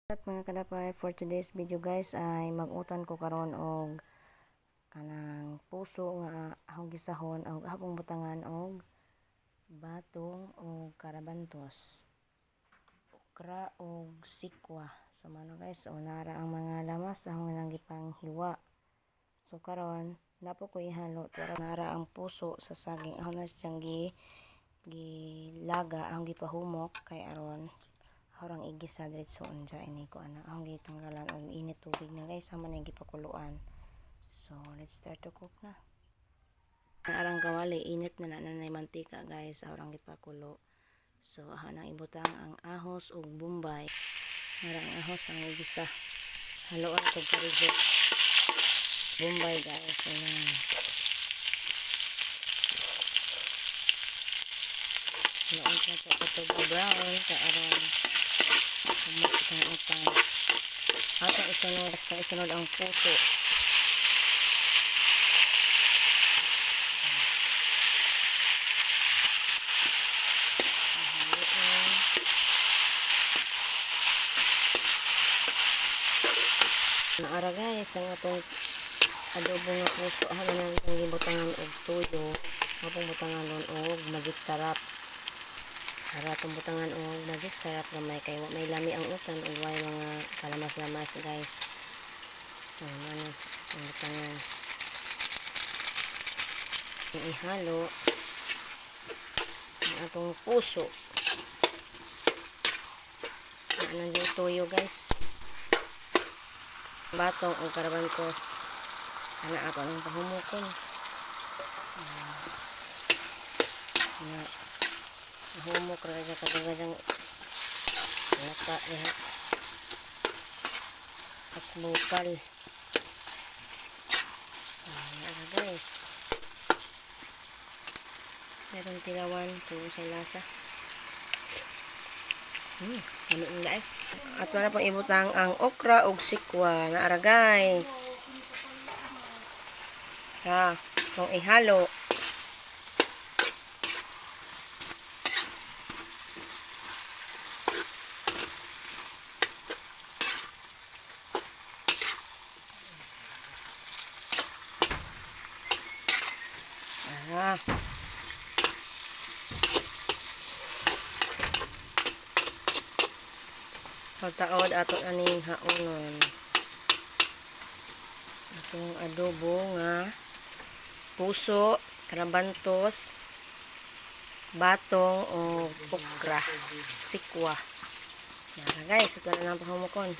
Mga kadapay, for today's video guys ay magutan ko karon og kanang puso nga akong gisahon og hapong butangan og batong og karabantos, okra og sikwa. So mano guys, nara ang mga lamas akong nang gipanghiwa. So karon napo ko ihalo para nara ang puso sa saging. Ako na siyang gilaga, akong gipahumok kay aron orang igisa diretso unja ini ko ana akong gitanggalan og init tubig na guys sama na gipakuluan. So let's start to cook na. Arang kawali init na nanay mantika guys orang gipakulo. So aha nang ibutang ang ahos ug bombay. Arang ahos ang igisa. Haluan to karigo. Bombay guys. Ayan. Haluan na to brown ka aron utang atong isunod ang puso. Naara guys ang atong adobo nga puso. Ano na itong gibutangan og tuyo, atong butangan og magic sarap. Para itong butangan o magic sarap gamay kay may lami ang utan o may mga kalamas-lamas guys. So ano ang butangan ihalo ang atong puso na dyan toyo guys, batong o karabantos ana ako ng pahumukon na humok raga kadang-kadang naka at bukal. Ayan guys, meron tilawan kung sa lasa. Ano yung lahat at wala pang ibutang ang okra ug sikwa. Naara guys kung ihalo pagtaod ato aning haonon atong adobo nga puso, karabantos, batong o okra, sikwa. Yan guys, ito na lang pahumukon.